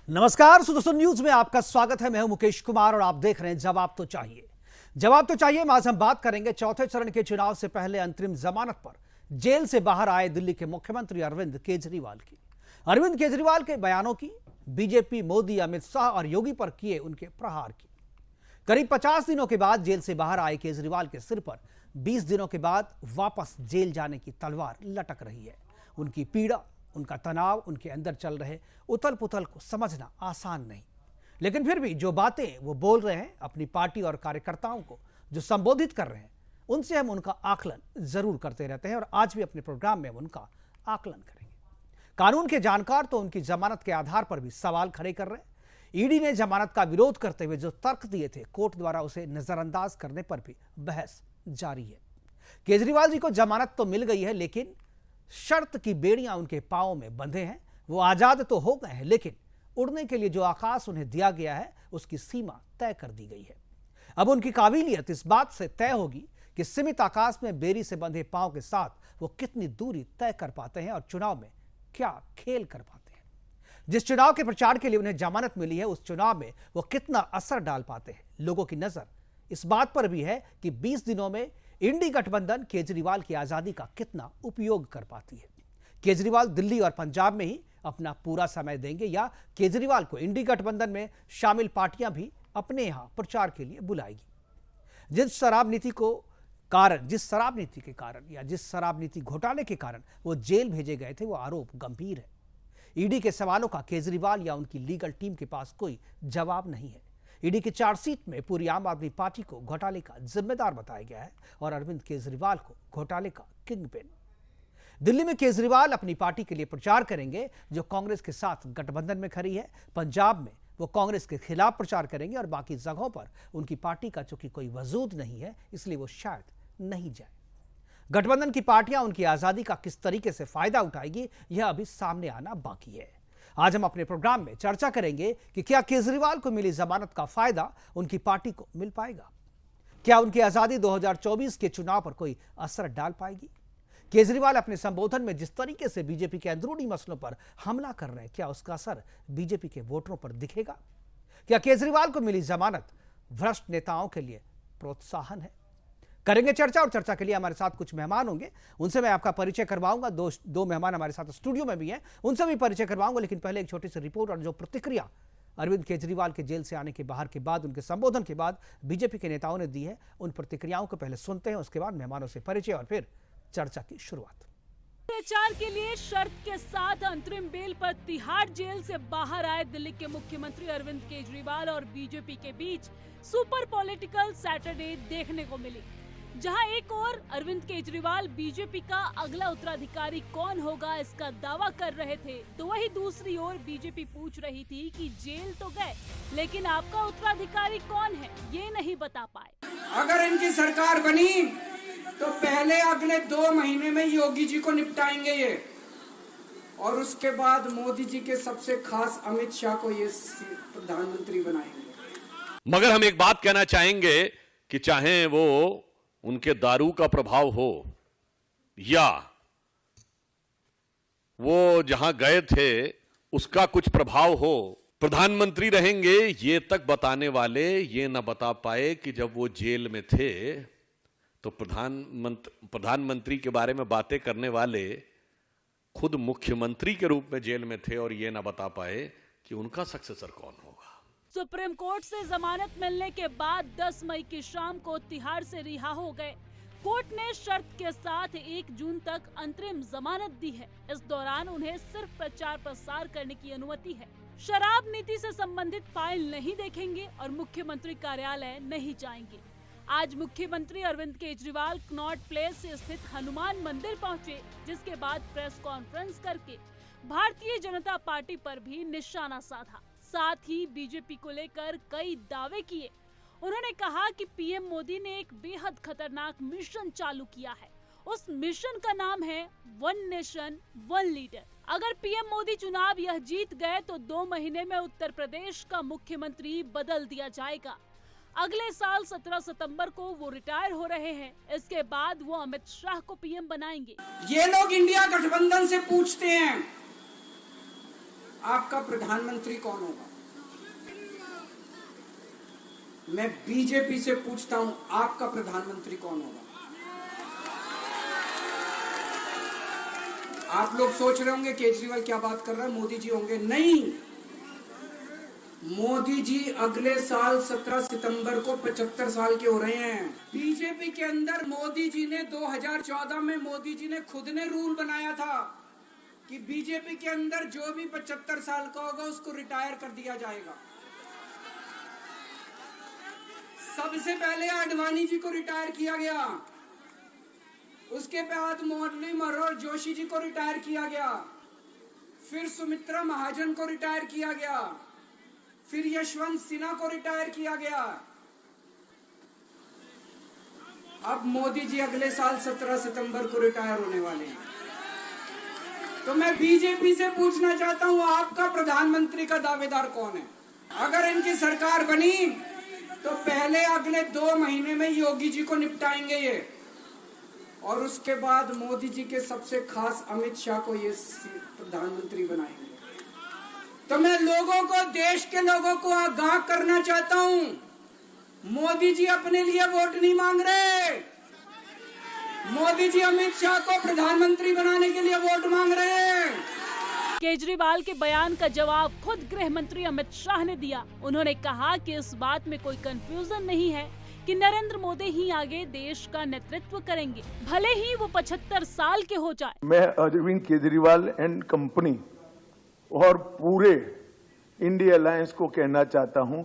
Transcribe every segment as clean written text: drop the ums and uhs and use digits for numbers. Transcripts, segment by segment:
नमस्कार, सुदर्शन न्यूज में आपका स्वागत है। मैं हूं मुकेश कुमार और आप देख रहे हैं जवाब तो चाहिए। जवाब तो चाहिए में आज हम बात करेंगे चौथे चरण के चुनाव से पहले अंतरिम जमानत पर जेल से बाहर आए दिल्ली के मुख्यमंत्री अरविंद केजरीवाल की। अरविंद केजरीवाल के बयानों की, बीजेपी, मोदी, अमित शाह और योगी पर किए उनके प्रहार की। करीब 50 दिनों के बाद जेल से बाहर आए केजरीवाल के सिर पर 20 दिनों के बाद वापस जेल जाने की तलवार लटक रही है। उनकी पीड़ा, उनका तनाव, उनके अंदर चल रहे उथल पुथल को समझना आसान नहीं, लेकिन फिर भी जो बातें वो बोल रहे हैं, अपनी पार्टी और कार्यकर्ताओं को जो संबोधित कर रहे हैं, उनसे हम उनका आकलन जरूर करते रहते हैं और आज भी अपने प्रोग्राम में हम उनका आकलन करेंगे। कानून के जानकार तो उनकी जमानत के आधार पर भी सवाल खड़े कर रहे हैं। ईडी ने जमानत का विरोध करते हुए जो तर्क दिए थे, कोर्ट द्वारा उसे नजरअंदाज करने पर भी बहस जारी है। केजरीवाल जी को जमानत तो मिल गई है, लेकिन शर्त की बेड़ियां उनके पांवों में बंधे हैं। वो आजाद तो हो गए हैं, लेकिन उड़ने के लिए जो आकाश उन्हें दिया गया है उसकी सीमा तय कर दी गई है। अब उनकी काबिलियत इस बात से तय होगी कि सीमित आकाश में बेड़ी से बंधे पांव के साथ वो कितनी दूरी तय कर पाते हैं और चुनाव में क्या खेल कर पाते हैं। जिस चुनाव के प्रचार के लिए उन्हें जमानत मिली है, उस चुनाव में वो कितना असर डाल पाते हैं। लोगों की नजर इस बात पर भी है कि 20 दिनों में इंडी गठबंधन केजरीवाल की आजादी का कितना उपयोग कर पाती है। केजरीवाल दिल्ली और पंजाब में ही अपना पूरा समय देंगे या केजरीवाल को इंडी गठबंधन में शामिल पार्टियां भी अपने यहां प्रचार के लिए बुलाएगी। जिस शराब नीति के कारण या जिस शराब नीति घोटाले के कारण वो जेल भेजे गए थे, वो आरोप गंभीर है। ईडी के सवालों का केजरीवाल या उनकी लीगल टीम के पास कोई जवाब नहीं है। ईडी की चार्जशीट में पूरी आम आदमी पार्टी को घोटाले का जिम्मेदार बताया गया है और अरविंद केजरीवाल को घोटाले का किंगपिन। दिल्ली में केजरीवाल अपनी पार्टी के लिए प्रचार करेंगे जो कांग्रेस के साथ गठबंधन में खड़ी है। पंजाब में वो कांग्रेस के खिलाफ प्रचार करेंगे और बाकी जगहों पर उनकी पार्टी का चूंकि कोई वजूद नहीं है, इसलिए वो शायद नहीं जाए। गठबंधन की पार्टियां उनकी आजादी का किस तरीके से फायदा उठाएगी, यह अभी सामने आना बाकी है। आज हम अपने प्रोग्राम में चर्चा करेंगे कि क्या केजरीवाल को मिली जमानत का फायदा उनकी पार्टी को मिल पाएगा। क्या उनकी आजादी 2024 के चुनाव पर कोई असर डाल पाएगी। केजरीवाल अपने संबोधन में जिस तरीके से बीजेपी के अंदरूनी मसलों पर हमला कर रहे हैं, क्या उसका असर बीजेपी के वोटरों पर दिखेगा। क्या केजरीवाल को मिली जमानत भ्रष्ट नेताओं के लिए प्रोत्साहन है। करेंगे चर्चा, और चर्चा के लिए हमारे साथ कुछ मेहमान होंगे, उनसे मैं आपका परिचय करवाऊंगा। दो मेहमान हमारे साथ स्टूडियो में भी हैं, उनसे भी परिचय करवाऊंगा। लेकिन पहले एक छोटी सी रिपोर्ट और जो प्रतिक्रिया अरविंद केजरीवाल के जेल से आने के बाहर के बाद, उनके संबोधन के बाद बीजेपी के नेताओं ने दी है, उन प्रतिक्रियाओं को पहले सुनते हैं, उसके बाद मेहमानों से परिचय और फिर चर्चा की शुरुआत। प्रचार के लिए शर्त के साथ अंतरिम बेल पर तिहाड़ जेल से बाहर आए दिल्ली के मुख्यमंत्री अरविंद केजरीवाल और बीजेपी के बीच सुपर पॉलिटिकल सैटरडे देखने को मिली, जहां एक ओर अरविंद केजरीवाल बीजेपी का अगला उत्तराधिकारी कौन होगा इसका दावा कर रहे थे, तो वहीं दूसरी ओर बीजेपी पूछ रही थी कि जेल तो गए, लेकिन आपका उत्तराधिकारी कौन है ये नहीं बता पाए। अगर इनकी सरकार बनी तो पहले अगले 2 महीने में योगी जी को निपटाएंगे ये, और उसके बाद मोदी जी के सबसे खास अमित शाह को ये प्रधानमंत्री बनाएंगे। मगर हम एक बात कहना चाहेंगे कि चाहे वो उनके दारू का प्रभाव हो या वो जहां गए थे उसका कुछ प्रभाव हो, प्रधानमंत्री रहेंगे ये तक बताने वाले ये ना बता पाए कि जब वो जेल में थे तो प्रधानमंत्री के बारे में बातें करने वाले खुद मुख्यमंत्री के रूप में जेल में थे और ये ना बता पाए कि उनका सक्सेसर कौन होगा। सुप्रीम कोर्ट से जमानत मिलने के बाद 10 मई की शाम को तिहाड़ से रिहा हो गए। कोर्ट ने शर्त के साथ 1 जून तक अंतरिम जमानत दी है। इस दौरान उन्हें सिर्फ प्रचार प्रसार करने की अनुमति है। शराब नीति से संबंधित फाइल नहीं देखेंगे और मुख्यमंत्री कार्यालय नहीं जाएंगे। आज मुख्यमंत्री अरविंद केजरीवाल कनॉट प्लेस से स्थित हनुमान मंदिर पहुंचे, जिसके बाद प्रेस कॉन्फ्रेंस करके भारतीय जनता पार्टी पर भी निशाना साधा। साथ ही बीजेपी को लेकर कई दावे किए। उन्होंने कहा कि पीएम मोदी ने एक बेहद खतरनाक मिशन चालू किया है। उस मिशन का नाम है वन नेशन वन लीडर। अगर पीएम मोदी चुनाव यह जीत गए तो 2 महीने में उत्तर प्रदेश का मुख्यमंत्री बदल दिया जाएगा। अगले साल 17 सितंबर को वो रिटायर हो रहे हैं। इसके बाद वो अमित शाह को पीएम बनाएंगे। ये लोग इंडिया गठबंधन से पूछते हैं आपका प्रधानमंत्री कौन होगा? मैं बीजेपी से पूछता हूं, आपका प्रधानमंत्री कौन होगा? आप लोग सोच रहे होंगे केजरीवाल क्या बात कर रहा है, मोदी जी होंगे। नहीं, मोदी जी अगले साल 17 सितंबर को 75 साल के हो रहे हैं। बीजेपी के अंदर मोदी जी ने 2014 में मोदी जी ने खुद ने रूल बनाया था कि बीजेपी के अंदर जो भी 75 साल का होगा उसको रिटायर कर दिया जाएगा। सबसे पहले आडवाणी जी को रिटायर किया गया, उसके बाद मुरली मनोहर जोशी जी को रिटायर किया गया, फिर सुमित्रा महाजन को रिटायर किया गया, फिर यशवंत सिन्हा को रिटायर किया गया। अब मोदी जी अगले साल 17 सितंबर को रिटायर होने वाले हैं। तो मैं बीजेपी से पूछना चाहता हूं, आपका प्रधानमंत्री का दावेदार कौन है? अगर इनकी सरकार बनी तो पहले अगले 2 महीने में योगी जी को निपटाएंगे ये, और उसके बाद मोदी जी के सबसे खास अमित शाह को ये प्रधानमंत्री बनाएंगे। तो मैं लोगों को, देश के लोगों को आगाह करना चाहता हूं, मोदी जी अपने लिए वोट नहीं मांग रहे, मोदी जी अमित शाह को प्रधानमंत्री बनाने के लिए वोट मांग रहे हैं। केजरीवाल के बयान का जवाब खुद गृह मंत्री अमित शाह ने दिया। उन्होंने कहा कि इस बात में कोई कंफ्यूजन नहीं है कि नरेंद्र मोदी ही आगे देश का नेतृत्व करेंगे, भले ही वो 75 साल के हो जाए। मैं अरविंद केजरीवाल एंड कंपनी और पूरे इंडिया अलायंस को कहना चाहता हूं,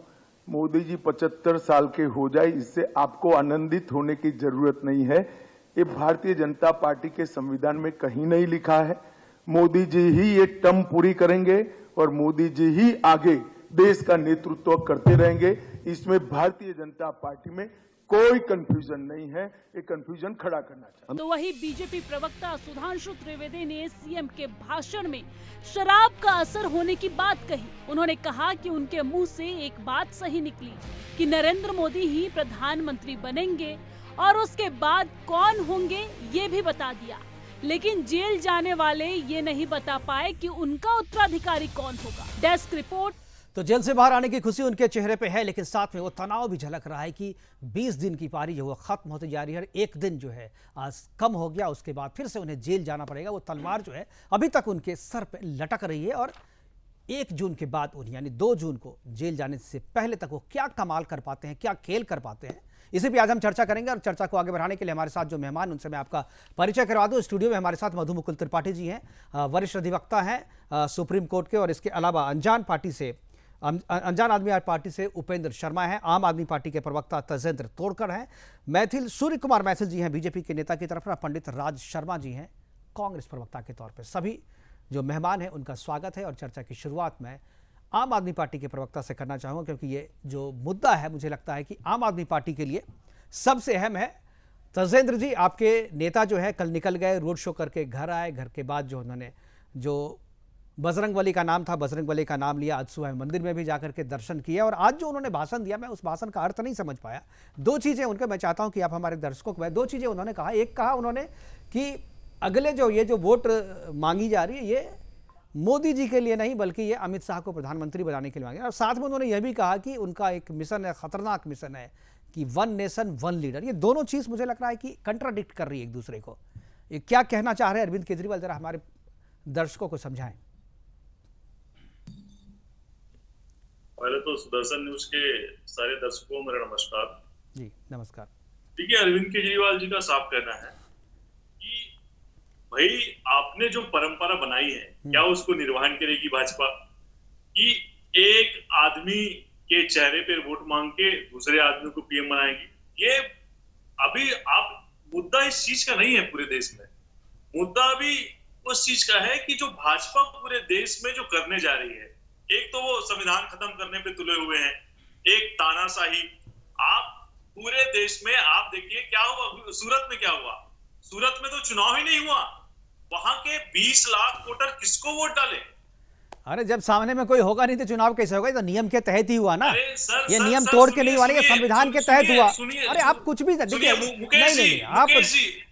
मोदी जी 75 साल के हो जाए, इससे आपको आनंदित होने की जरूरत नहीं है। ये भारतीय जनता पार्टी के संविधान में कहीं नहीं लिखा है। मोदी जी ही ये टर्म पूरी करेंगे और मोदी जी ही आगे देश का नेतृत्व करते रहेंगे। इसमें भारतीय जनता पार्टी में कोई कंफ्यूजन नहीं है, ये कंफ्यूजन खड़ा करना चाहिए। तो वही बीजेपी प्रवक्ता सुधांशु त्रिवेदी ने सीएम के भाषण में शराब का असर होने की बात कही। उन्होंने कहा कि उनके मुंह से एक बात सही निकली कि नरेंद्र मोदी ही प्रधानमंत्री बनेंगे और उसके बाद कौन होंगे ये भी बता दिया, लेकिन जेल जाने वाले ये नहीं बता पाए कि उनका उत्तराधिकारी कौन होगा। Desk report. तो जेल से बाहर आने की खुशी उनके चेहरे पे है, लेकिन साथ में वो तनाव भी झलक रहा है कि 20 दिन की पारी जो वो खत्म होती जा रही है। एक दिन जो है आज कम हो गया, उसके बाद फिर से उन्हें जेल जाना पड़ेगा। वो तलवार जो है अभी तक उनके सर पे लटक रही है और 1 जून के बाद यानी 2 जून को जेल जाने से पहले तक वो क्या कमाल कर पाते हैं, क्या खेल कर पाते हैं, इसे भी आज हम चर्चा करेंगे। और चर्चा को आगे बढ़ाने के लिए हमारे साथ जो मेहमान, उनसे मैं आपका परिचय करवा दूं। स्टूडियो में हमारे साथ मधु मुकुल त्रिपाठी जी हैं, वरिष्ठ अधिवक्ता हैं सुप्रीम कोर्ट के, और इसके अलावा अनजान आदमी पार्टी से उपेंद्र शर्मा हैं, आम आदमी पार्टी के प्रवक्ता तजेंद्र तोड़कर हैं, मैथिल सूर्य कुमार मैथिल जी हैं बीजेपी के नेता की तरफ, पंडित राज शर्मा जी हैं कांग्रेस प्रवक्ता के तौर पर। सभी जो मेहमान हैं उनका स्वागत है। और चर्चा की शुरुआत में आम आदमी पार्टी के प्रवक्ता से करना चाहूँगा, क्योंकि ये जो मुद्दा है मुझे लगता है कि आम आदमी पार्टी के लिए सबसे अहम है। तजेंद्र जी, आपके नेता जो है कल निकल गए, रोड शो करके घर आए, घर के बाद जो उन्होंने जो बजरंगबली का नाम था, बजरंगबली का नाम लिया, आज सुबह मंदिर में भी जाकर के दर्शन किया, और आज जो उन्होंने भाषण दिया मैं उस भाषण का अर्थ नहीं समझ पाया। 2 चीज़ें उनके मैं चाहता हूँ कि आप हमारे दर्शकों को 2 चीज़ें उन्होंने कहा। एक कहा उन्होंने कि अगले जो वोट मांगी जा रही है ये मोदी जी के लिए नहीं बल्कि ये अमित शाह को प्रधानमंत्री बनाने के लिए मांगे। और साथ में उन्होंने यह भी कहा कि उनका एक मिशन है, खतरनाक मिशन है कि 1 नेशन 1 लीडर। ये दोनों चीज़ मुझे लग रहा है कि कंट्राडिक्ट कर रही है एक दूसरे को। ये क्या कहना चाह रहे हैं अरविंद केजरीवाल, जरा हमारे दर्शकों को समझाएं। पहले तो सुदर्शन न्यूज के सारे दर्शकों को मेरा नमस्कार। जी नमस्कार। देखिए, अरविंद केजरीवाल जी का साफ कहना है कि भाई आपने जो परंपरा बनाई है क्या उसको निर्वहन करेगी भाजपा, कि एक आदमी के चेहरे पर वोट मांग के दूसरे आदमी को पीएम बनाएगी। ये अभी आप मुद्दा इस चीज का नहीं है पूरे देश में। मुद्दा अभी उस चीज का है कि जो भाजपा पूरे देश में जो करने जा रही है, एक तो वो संविधान खत्म करने पे तुले हुए हैं, एक तानाशाही। आप पूरे देश में आप देखिए क्या हुआ, सूरत में क्या हुआ। सूरत में तो चुनाव ही नहीं हुआ, वहां के 20 लाख वोटर किसको वोट डाले? अरे जब सामने में कोई होगा नहीं तो चुनाव कैसे होगा? ये तो नियम के तहत ही हुआ ना। ये सर, नियम सर, तोड़ के नहीं हुआ, ये संविधान के तहत हुआ। अरे आप कुछ भी देखिए, नहीं आप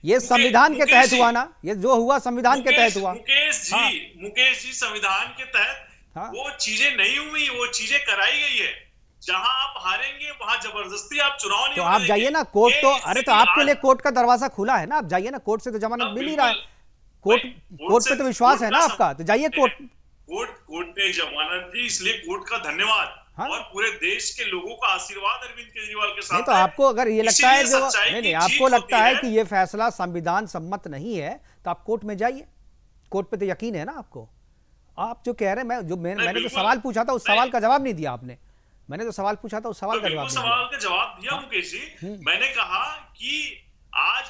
ये संविधान के तहत हुआ ना, ये जो हुआ संविधान के तहत हुआ। मुकेश जी संविधान के तहत हाँ। वो चीजें नहीं हुई, वो चीजें कराई गई है। जहां आप हारेंगे वहां जबरदस्ती आप चुनाव नहीं तो होने आप जाइए देंगे। ना कोर्ट, ये तो अरे तो स्थिति आपके आज- लिए कोर्ट का दरवाजा खुला है ना, आप जाइए ना कोर्ट से, तो जमानत अब मिल ही रहा है। बिल्कुल कोर्ट भाई, कोर्ट पे तो विश्वास है ना कोर्ट का आपका, तो जाइए कोर्ट। कोर्ट ने जमानत दी, इसलिए कोर्ट का धन्यवाद। हाँ। और पूरे देश के लोगों का आशीर्वाद अरविंद केजरीवाल के साथ नहीं तो है। आपको अगर ये लगता है इसीलिए जो सच्चाई नहीं की नहीं आपको जीत लगता होती है कि ये फैसला संविधान सम्मत नहीं है, तो आप कोर्ट में जाइए। कोर्ट पे तो यकीन है ना आपको। आप जो कह रहे हैं, मैंने जो बिल्कुल। सवाल पूछा था उस नहीं। सवाल का जवाब नहीं दिया आपने। मैंने जो सवाल पूछा था उस सवाल तो का बिल्कुल जवाब नहीं दिया। सवाल का जवाब दिया मुकेश जी। मैंने कहा कि आज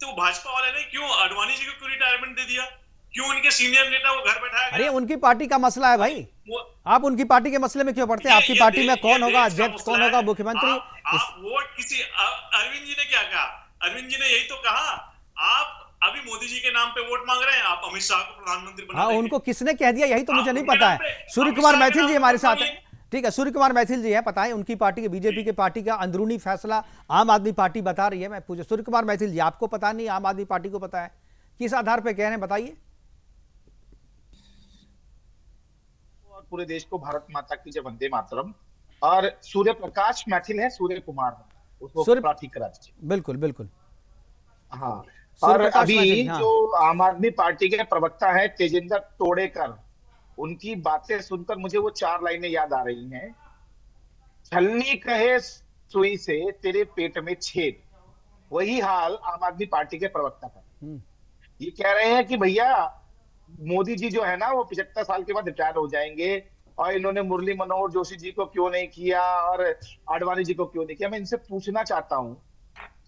तो भाजपा वाले ने क्यों अडवाणी जी को क्यों रिटायरमेंट दे दिया, क्यों उनके सीनियर नेता को घर बैठाया अरे गया? उनकी पार्टी का मसला है भाई, वो- आप उनकी पार्टी के मसले में क्यों पड़ते हैं? आपकी पार्टी में कौन होगा अध्यक्ष, कौन होगा मुख्यमंत्री? आप वोट किसी अरविंद जी ने क्या कहा? अरविंद जी ने यही तो कहा, आप अभी मोदी जी के नाम पे वोट मांग रहे हैं, आप अमित शाह को प्रधानमंत्री बना हाँ, देंगे। उनको किसने कह दिया यही तो मुझे आप नहीं उनके पता नाम है। पे सूर्य अमित कुमार शाह के मैथिल नाम जी पे हमारे वोट साथ मांगिए। हैं। ठीक है, सूर्य कुमार मैथिल जी हैं, पता है उनकी पार्टी के, बीजेपी के पार्टी का अंदरूनी फैसला आम आदमी पार्टी बता रही है। मैं पूछे सूर्य कुमार मैथिल जी, आपको पता नहीं, आम आदमी पार्टी को पता है, किस आधार पे कह रहे हैं बताइए? और पूरे देश को भारत माता की जय, वंदे मातरम। और सूर्य प्रकाश मैथिल है, सूर्य कुमार है, उसको सूर्य- थोड़ा ठीक करा दीजिए। बिल्कुल बिल्कुल। हाँ। सूर्य और प्रकाश अभी मैथिल, हाँ। जो आम आदमी पार्टी के प्रवक्ता है तेजेंद्र तोड़ेकर, उनकी बातें सुनकर मुझे वो 4 लाइनें याद आ रही हैं। छलनी कहे सुई से तेरे पेट में छेद, वही हाल आम आदमी पार्टी के प्रवक्ता का। ये कह रहे हैं कि भैया मोदी जी जो है ना, वो 75 साल के बाद रिटायर हो जाएंगे, और इन्होंने मुरली मनोहर जोशी जी को क्यों नहीं किया और आडवाणी जी को क्यों नहीं किया। मैं इनसे पूछना चाहता हूं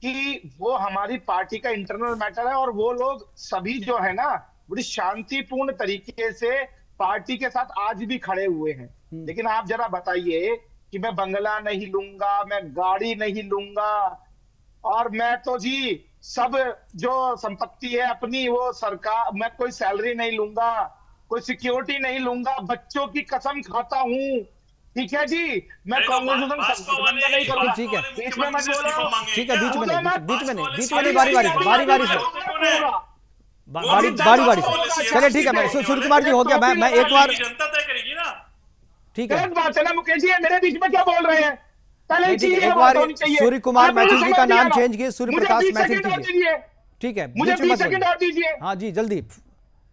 कि वो हमारी पार्टी का इंटरनल मैटर है, और वो लोग सभी जो है ना बड़ी शांतिपूर्ण तरीके से पार्टी के साथ आज भी खड़े हुए हैं। लेकिन आप जरा बताइए कि मैं बंगला नहीं लूंगा, मैं गाड़ी नहीं लूंगा, और मैं तो जी सब जो संपत्ति है अपनी वो सरकार, मैं कोई सैलरी नहीं लूंगा, कोई सिक्योरिटी नहीं लूंगा, बच्चों की कसम खाता हूँ, ठीक है जी। मैं नहीं तो कांग्रेस भाजपा वाले नहीं करूंगा। ठीक है। बीच में मत मुख्यमंत्री से बोलो। इस्तीफा मांगे ठीक है, क्या? बीच में नहीं, बीच में नहीं, बीच में नहीं, बारी बारी बारी से, बारी से। चलिए ठीक है, मैं सूर्य कुमार जी हो गया, मैं एक बार, जनता तय करेगी ना। ठीक है। गलत बात है ना मुकेश जी, मेरे बीच में क्या बोल रहे हैं? पहले नहीं, ठीक है, चीज़ ये एक बात बार होनी चाहिए। सूर्य कुमार आप मुझे मैथिल जी का समय नाम दिया। चेंज कीजिए, सूर्य मुझे प्रकाश 20 मैथिल सेकंड और कीजिए। दीजिए। ठीक है, मुझे बीच में 20 मत सेकंड बोलिए। और दीजिए। हाँ जी, जल्दी।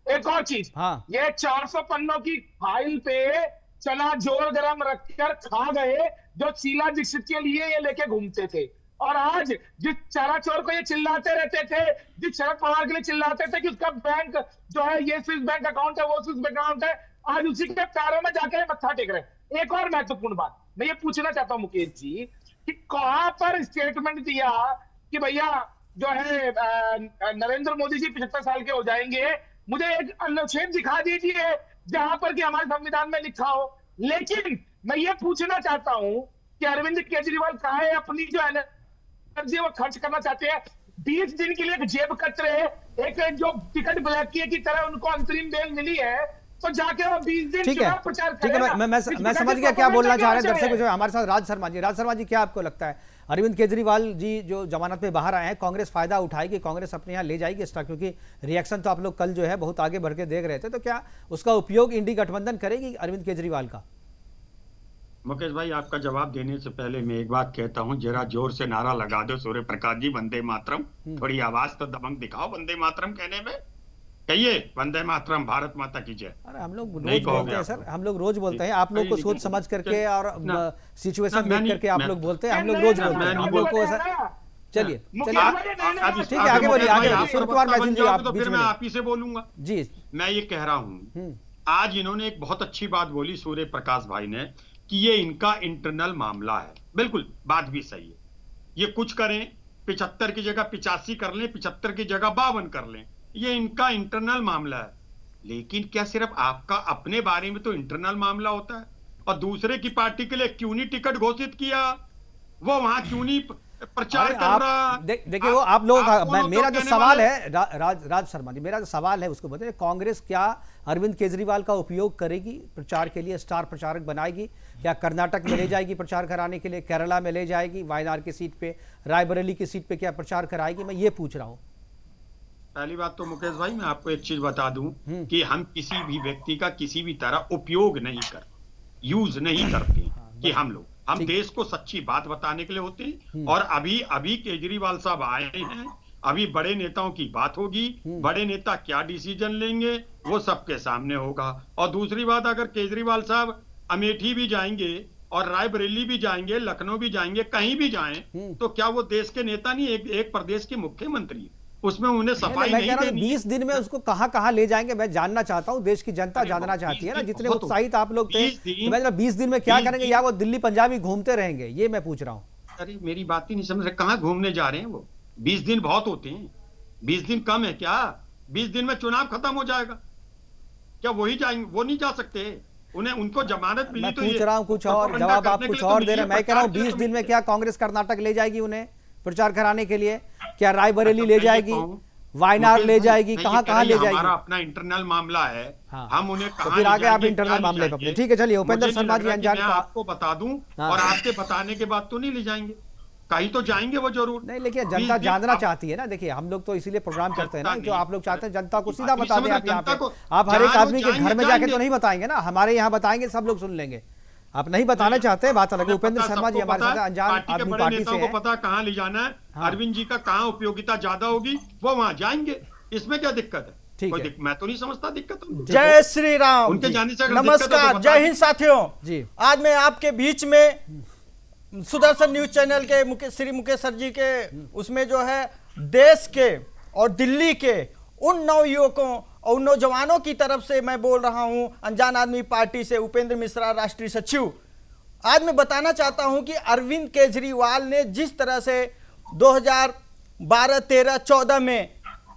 एक और चीज, हाँ। ये 400 पन्नों की फाइल पे चना जोर गरम रखकर खा गए, जो शीला दीक्षित के लिए ये लेके घूमते थे। और आज जिस चराचोर को ये चिल्लाते रहते थे, जिस शरद पवार के लिए चिल्लाते थे कि उसका बैंक जो है ये स्विस बैंक अकाउंट है, वो स्विस बैंक अकाउंट है, आज उसी के पैरों में जाके मत्था टेक रहे। एक और महत्वपूर्ण बात मैं ये पूछना चाहता हूं मुकेश जी, कि कहां पर स्टेटमेंट दिया कि भैया जो है नरेंद्र मोदी जी 75 साल के हो जाएंगे। मुझे एक अनुच्छेद दिखा दीजिए जहां पर कि हमारे संविधान में लिखा हो। लेकिन मैं ये पूछना चाहता हूं कि अरविंद केजरीवाल काहे अपनी जो एनर्जी वो खर्च करना चाहते हैं? 20 दिन के लिए एक जेब कतरे, एक जो टिकट ब्लैक की तरह उनको अंतरिम बेल मिली है, तो जाके वो 20 दिन ठीक है, चुनाव प्रचार ठीक है, करेगा। मैं इस समझ प्रकार गया की क्या बोलना चाह रहे हैं परफॉर्मेंस दर्शक। क्या जो हमारे साथ राज शर्मा जी, क्या आपको लगता है अरविंद केजरीवाल जी जो जमानत पे बाहर आए हैं, कांग्रेस फायदा उठाएगी, कांग्रेस अपने यहाँ ले जाएगी इसका? क्योंकि रिएक्शन तो आप लोग कल जो है बहुत आगे बढ़ के देख रहे थे, तो क्या उसका उपयोग इंडी गठबंधन करेगी अरविंद केजरीवाल का? मुकेश भाई, आपका जवाब देने से पहले मैं एक बात कहता हूं, जरा जोर से नारा लगा दो सूर्य प्रकाश जी, वंदे मातरम। थोड़ी आवाज तो दबंग दिखाओ वंदे मातरम कहने में। कहिए वंदे मातरम, भारत माता की जय। अरे हम लोग नहीं रोज कहोगे बोलते हैं आप सर, लोग। हम लोग रोज बोलते हैं, आप लोग को सोच समझ करके और सिचुएशन मैं देख नहीं- करके आप मैं- लोग बोलते हैं, हम लोग रोज बोलते हैं, नहीं हम लोग को बोलते ऐसा। चलिए मुकेश चलिए, भाई, नहीं, नहीं, ठीक है, आगे बढ़िए, आगे बढ़िए। सूर्य कुमार मैथिल जी, आप तो बीच फिर में मैं नहीं। आप ही से बोलूंगा। जी। मैं ये कह रहा हूं, आज इन्होंने एक बहुत अच्छी बात बोली सूर्य प्रकाश भाई ने, कि ये इनका इंटरनल मामला है। बिल्कुल बात भी सही है। ये कुछ करें, 75 की जगह 85 कर लें, 75 की जगह 52 कर लें, ये इनका इंटरनल मामला है। लेकिन क्या सिर्फ आपका अपने बारे में तो इंटरनल मामला होता है, और दूसरे की पार्टी के लिए क्यों नहीं टिकट घोषित किया, वो वहां क्यों नहीं प्रचार अरे कर आप रहा? देखिए वो आप लोगों का, मेरा जो कहने सवाल वाले- है राज शर्मा जी, मेरा जो सवाल है उसको बताइए, कांग्रेस क्या अरविंद केजरीवाल का उपयोग करेगी प्रचार के लिए? स्टार प्रचारक बनाएगी क्या? कर्नाटक में ले जाएगी प्रचार कराने के लिए, केरला में ले जाएगी, वायनाड की सीट पे, रायबरेली की सीट पे क्या प्रचार कराएगी? मैं ये पूछ रहा हूँ। पहली बात तो मुकेश भाई मैं आपको एक चीज बता दूं कि हम किसी भी व्यक्ति का किसी भी तरह उपयोग नहीं करते, यूज नहीं करते कि हम देश को सच्ची बात बताने के लिए होते हैं। और अभी केजरीवाल साहब आए हैं, अभी बड़े नेताओं की बात होगी, बड़े नेता क्या डिसीजन लेंगे वो सबके सामने होगा। और दूसरी बात, अगर केजरीवाल साहब अमेठी भी जाएंगे और रायबरेली भी जाएंगे, लखनऊ भी जाएंगे, कहीं भी जाएं, तो क्या वो देश के नेता नहीं, एक प्रदेश के मुख्यमंत्री, उसमें उन्हें सफाई नहीं देनी। 20 दिन में उसको कहां ले जाएंगे, मैं जानना चाहता हूं, देश की जनता जानना चाहती है ना। जितने उत्साहित आप लोग थे, तो मैं 20 दिन में क्या करेंगे, या वो दिल्ली पंजाब ही घूमते रहेंगे, ये मैं पूछ रहा हूं। अरे मेरी बात ही नहीं समझ रहे, कहां घूमने जा रहे हैं वो? 20 दिन बहुत होते हैं, 20 दिन कम है क्या? 20 दिन में चुनाव खत्म हो जाएगा, क्या वही जाएंगे? वो नहीं जा सकते, उनको जमानत मिली। मैं तो पूछ रहा हूं कुछ और, जवाब आप कुछ और दे रहे हैं। मैं कह रहा हूं 20 दिन में क्या कांग्रेस कर्नाटक ले जाएगी उन्हें प्रचार कराने के लिए? क्या रायबरेली ले जाएगी, वायनाड ले जाएगी, कहां ले जाएगी? हमारा अपना इंटरनल मामला है, हम उन्हें तो फिर आगे आप इंटरनल मामले पर, ठीक है चलिए। उपेंद्र शर्मा जी अनजान का आपको बता दूं, और आपके बताने के बाद तो नहीं ले जाएंगे, कहीं तो जाएंगे वो जरूर। नहीं, लेकिन जनता जानना चाहती है ना। देखिए हम लोग तो इसीलिए प्रोग्राम करते हैं ना, जो आप लोग चाहते हैं जनता को सीधा बता दें। आप यहाँ पे आप हर एक आदमी के घर में जाके तो नहीं बताएंगे ना, हमारे यहाँ बताएंगे, सब लोग सुन लेंगे। आप नहीं बताना चाहते हैं, बात अलग है। उपेंद्र शर्मा जी हमारे साथ अनजान आदमी पार्टी से हैं। पता कहाँ ले जाना है, अरविंद जी का कहाँ उपयोगिता ज्यादा होगी, वो वहां जाएंगे, इसमें क्या दिक्कत है? ठीक है, मैं तो नहीं समझता दिक्कत। जय श्री राम, उनके जाने से नमस्कार, जय हिंद साथियों जी। आज मैं आपके बीच में सुदर्शन न्यूज चैनल के श्री मुकेश सर जी के उसमें जो है देश के और दिल्ली के उन नवयुवकों और नौजवानों की तरफ से मैं बोल रहा हूं, अनजान आदमी पार्टी से उपेंद्र मिश्रा राष्ट्रीय सचिव। आज मैं बताना चाहता हूं कि अरविंद केजरीवाल ने जिस तरह से 2012, 13, 14 में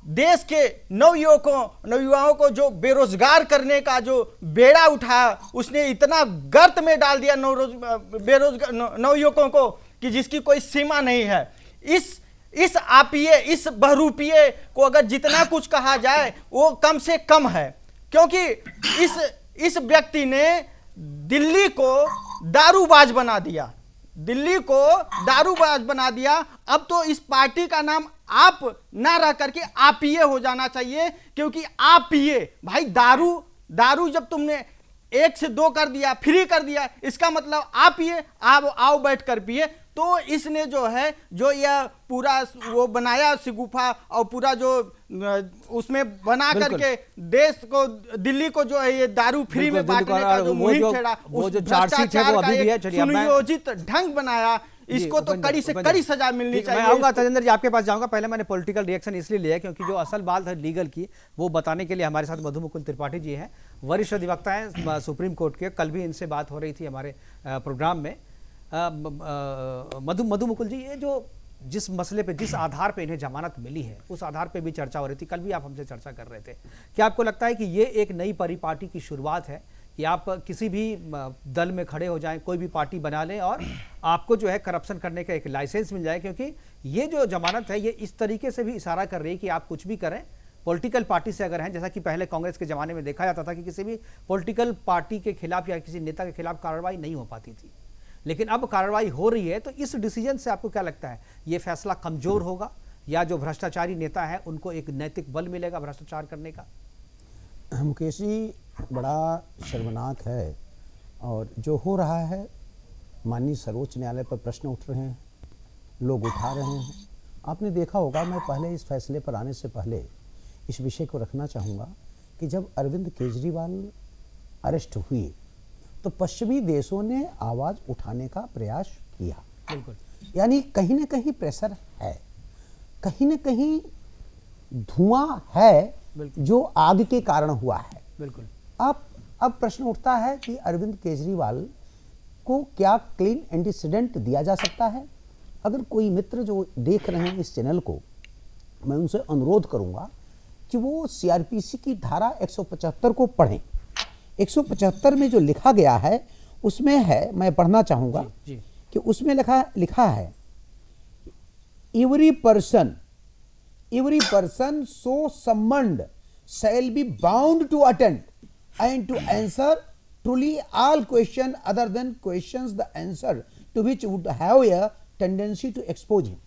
देश के नवयुवाओं को जो बेरोजगार करने का जो बेड़ा उठाया, उसने इतना गर्त में डाल दिया नवयुवकों को कि जिसकी कोई सीमा नहीं है। इस आपिये, इस बहरूपिये को अगर जितना कुछ कहा जाए वो कम से कम है, क्योंकि इस व्यक्ति ने दिल्ली को दारूबाज बना दिया, दिल्ली को दारूबाज बना दिया। अब तो इस पार्टी का नाम आप ना रह करके आपिये हो जाना चाहिए, क्योंकि आप पिए भाई, दारू जब तुमने 1 से 2 कर दिया, फ्री कर दिया, इसका मतलब आप पिए, आओ बैठ कर पिए। तो इसने जो है जो यह पूरा वो बनाया सिगुफा और पूरा जो उसमें बना करके देश को, दिल्ली को जो है ये दारू फ्री में बांटने का जो मुहिम छेड़ा, वो जो चार्जशीट है वो अभी भी है। चलिए सुनियोजित ढंग बनाया, इसको तो कड़ी से कड़ी सजा मिलनी चाहिए। मैं आऊंगा तजेंद्र जी आपके पास जाऊंगा, पहले मैंने पॉलिटिकल रिएक्शन इसलिए लिया क्योंकि जो असल बात है लीगल की वो बताने के लिए हमारे साथ मधु मुकुल त्रिपाठी जी हैं, वरिष्ठ अधिवक्ता हैं सुप्रीम कोर्ट के। कल भी इनसे बात हो रही थी हमारे प्रोग्राम में। मधु मुकुल जी, ये जो जिस मसले पे, जिस आधार पे इन्हें जमानत मिली है, उस आधार पे भी चर्चा हो रही थी, कल भी आप हमसे चर्चा कर रहे थे। क्या आपको लगता है कि ये एक नई परिपाटी की शुरुआत है कि आप किसी भी दल में खड़े हो जाएं, कोई भी पार्टी बना लें और आपको जो है करप्शन करने का एक लाइसेंस मिल जाए? क्योंकि ये जो जमानत है ये इस तरीके से भी इशारा कर रही है कि आप कुछ भी करें, पॉलिटिकल पार्टी से अगर हैं, जैसा कि पहले कांग्रेस के ज़माने में देखा जाता था कि किसी भी पॉलिटिकल पार्टी के खिलाफ या किसी नेता के खिलाफ कार्रवाई नहीं हो पाती थी, लेकिन अब कार्रवाई हो रही है। तो इस डिसीजन से आपको क्या लगता है, ये फैसला कमजोर होगा या जो भ्रष्टाचारी नेता है उनको एक नैतिक बल मिलेगा भ्रष्टाचार करने का? मुकेश जी, बड़ा शर्मनाक है और जो हो रहा है, माननीय सर्वोच्च न्यायालय पर प्रश्न उठ रहे हैं, लोग उठा रहे हैं। आपने देखा होगा, मैं पहले इस फैसले पर आने से पहले इस विषय को रखना चाहूँगा कि जब अरविंद केजरीवाल अरेस्ट हुए तो पश्चिमी देशों ने आवाज़ उठाने का प्रयास किया। बिल्कुल, यानी कहीं ना कहीं प्रेशर है, कहीं ना कहीं धुआं है जो आग के कारण हुआ है। बिल्कुल। अब प्रश्न उठता है कि अरविंद केजरीवाल को क्या क्लीन एंटीसीडेंट दिया जा सकता है? अगर कोई मित्र जो देख रहे हैं इस चैनल को, मैं उनसे अनुरोध करूंगा कि वो सीआरपीसी की धारा 175 को पढ़ें। 175 में जो लिखा गया है उसमें है, मैं पढ़ना चाहूंगा कि उसमें लिखा है, every person so summoned shall be bound to attend and to answer truly all question other than questions the answer to which would have a tendency to expose him।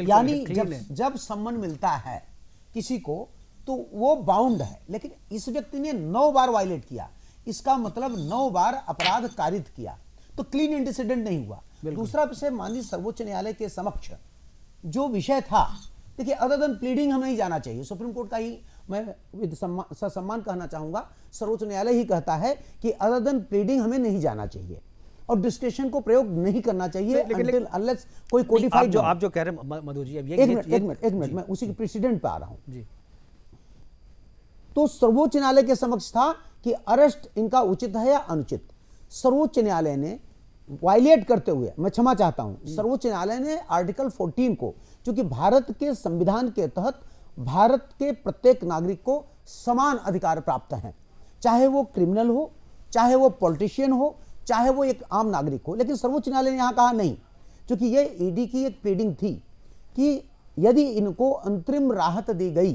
यानी जब सम्मन मिलता है किसी को, तो वो बाउंड है। लेकिन इस व्यक्ति ने 9 बार वायलेट किया, इसका मतलब 9 बार अपराध कारित किया, तो क्लीन एंटीसीडेंट नहीं हुआ। दूसरा विषय, माननीय सर्वोच्च न्यायालय के समक्ष जो विषय था, देखिए अदर देन प्लीडिंग हम नहीं जाना चाहिए। सुप्रीम कोर्ट का ही मैं ससम्मान कहना चाहूंगा, सर्वोच्च न्यायालय ही कहता है कि अदर देन प्लीडिंग हमें नहीं जाना चाहिए और डिस्क्रिप्शन को प्रयोग नहीं करना चाहिए until unless कोई कोडिफाइड। आप जो कह रहे हैं मधु जी, अब एक मिनट मैं उसी के प्रेसिडेंट पे आ रहा हूं जी। तो सर्वोच्च न्यायालय के समक्ष था कि अरेस्ट इनका उचित है या अनुचित। सर्वोच्च न्यायालय ने वायलेट करते हुए, मैं क्षमा चाहता हूं, सर्वोच्च न्यायालय ने आर्टिकल 14 को, जो कि भारत के संविधान के तहत भारत के प्रत्येक नागरिक को समान अधिकार प्राप्त हैं, चाहे वो क्रिमिनल हो, चाहे वो पॉलिटिशियन हो, चाहे वो एक आम नागरिक हो। लेकिन सर्वोच्च न्यायालय ने यहां कहा नहीं, क्योंकि ये ईडी की एक प्लीडिंग थी कि यदि इनको अंतरिम राहत दी गई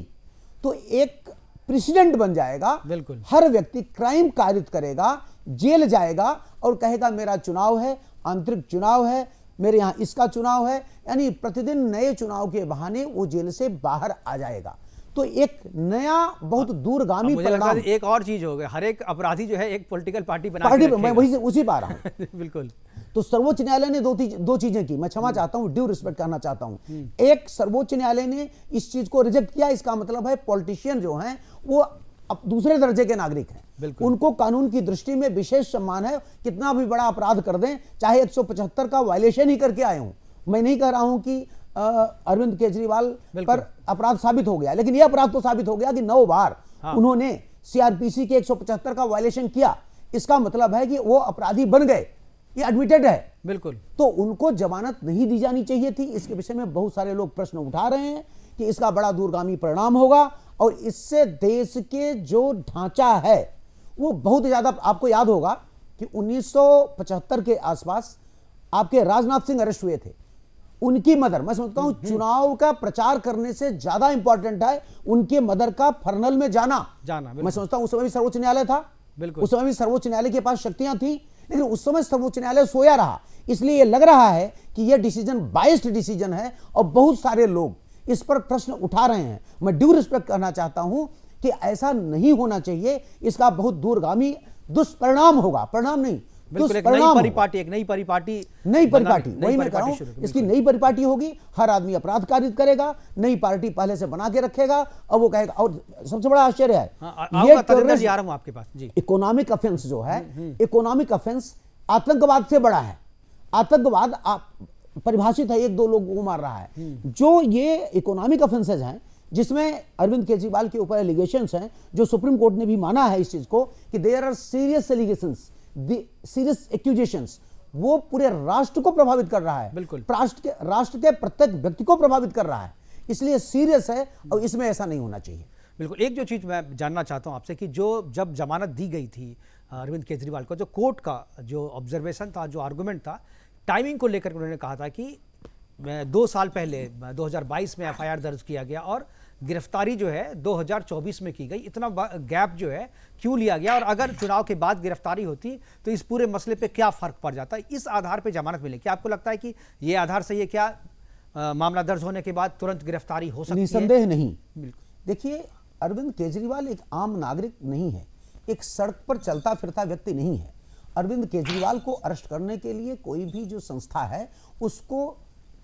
तो एक प्रेसिडेंट बन जाएगा। बिल्कुल, हर व्यक्ति क्राइम कारित करेगा, जेल जाएगा और कहेगा मेरा चुनाव है, आंतरिक चुनाव है, मेरे यहां इसका चुनाव है, यानी प्रतिदिन नए चुनाव के बहाने वो जेल से बाहर आ जाएगा। तो एक नया बहुत दूरगामी परिणाम। एक और चीज हो गया, हर एक अपराधी जो है एक पॉलिटिकल पार्टी बना के रखेगा। मैं वही से उसी पा रहा हूं बिल्कुल। तो सर्वोच्च न्यायालय ने दो चीजें की, मैं क्षमा चाहता हूं, ड्यू रिस्पेक्ट करना चाहता हूं। एक, सर्वोच्च न्यायालय ने इस चीज को रिजेक्ट किया, इसका मतलब है पॉलिटिशियन जो हैं वो अब दूसरे दर्जे के नागरिक हैं, उनको कानून की दृष्टि में विशेष सम्मान है, कितना भी बड़ा अपराध कर दें, चाहे 175 का वायलेशन ही करके आए हूं। मैं नहीं कह रहा हूं कि अरविंद केजरीवाल पर अपराध साबित हो गया, लेकिन यह अपराध तो साबित हो गया कि 9 बार उन्होंने सीआरपीसी के 175 का वायलेशन किया। इसका मतलब है कि वो अपराधी बन गए, ये एडमिटेड है। बिल्कुल। तो उनको जमानत नहीं दी जानी चाहिए थी। इसके विषय में बहुत सारे लोग प्रश्न उठा रहे हैं कि इसका बड़ा दूरगामी परिणाम होगा और इससे देश के जो ढांचा है वो बहुत ज्यादा, आपको याद होगा कि 1975 के आसपास आपके राजनाथ सिंह अरेस्ट हुए थे, उनकी मदर, मैं समझता हूं चुनाव का प्रचार करने से ज्यादा इंपॉर्टेंट है उनके मदर का फर्नल में जाना। मैं समझता हूं उस समय भी सर्वोच्च न्यायालय था, उस समय भी सर्वोच्च न्यायालय के पास शक्तियां थी, लेकिन उस समय सर्वोच्च न्यायालय सोया रहा। इसलिए यह लग रहा है कि यह डिसीजन बाइस्ड डिसीजन है और बहुत सारे लोग इस पर प्रश्न उठा रहे हैं। मैं ड्यू रिस्पेक्ट करना चाहता हूं कि ऐसा नहीं होना चाहिए, इसका बहुत दूरगामी दुष्परिणाम होगा, परिणाम नहीं, दुष्परिणाम। एक नई परिपाटी वही मैं कह रहा हूं, इसकी नई परिपाटी होगी, हर आदमी अपराध कारित करेगा, नई पार्टी पहले से बना के रखेगा और वो कहेगा। और सबसे बड़ा आश्चर्य है, ये आपके पास जी, इकोनॉमिक ऑफेंस जो है, इकोनॉमिक ऑफेंस आतंकवाद से बड़ा है। आतंकवाद परिभाषित है, 1-2 लोगों को मार रहा है। जो ये इकोनॉमिक ऑफेंसेज हैं, जिसमें अरविंद केजरीवाल के ऊपर एलिगेशंस हैं, जो सुप्रीम कोर्ट ने भी माना है इस चीज को कि there are serious allegations, serious accusations, वो पूरे राष्ट्र को प्रभावित कर रहा है। बिल्कुल, राष्ट्र के प्रत्येक व्यक्ति को प्रभावित कर रहा है, इसलिए सीरियस है और इसमें ऐसा नहीं होना चाहिए। बिल्कुल। एक जो चीज मैं जानना चाहता हूं आपसे कि जब जमानत दी गई थी अरविंद केजरीवाल को, जो कोर्ट का जो ऑब्जर्वेशन था, जो आर्गुमेंट था, टाइमिंग को लेकर उन्होंने कहा था कि 2 साल पहले 2022 में एफआईआर दर्ज किया गया और गिरफ्तारी जो है 2024 में की गई। इतना गैप जो है क्यों लिया गया, और अगर चुनाव के बाद गिरफ्तारी होती तो इस पूरे मसले पे क्या फर्क पड़ जाता, इस आधार पे जमानत मिले? क्या आपको लगता है कि ये आधार सही है? क्या मामला दर्ज होने के बाद तुरंत गिरफ्तारी हो सकती है? निसंदेह नहीं। देखिए, अरविंद केजरीवाल एक आम नागरिक नहीं है, एक सड़क पर चलता फिरता व्यक्ति नहीं है। अरविंद केजरीवाल को अरेस्ट करने के लिए कोई भी जो संस्था है उसको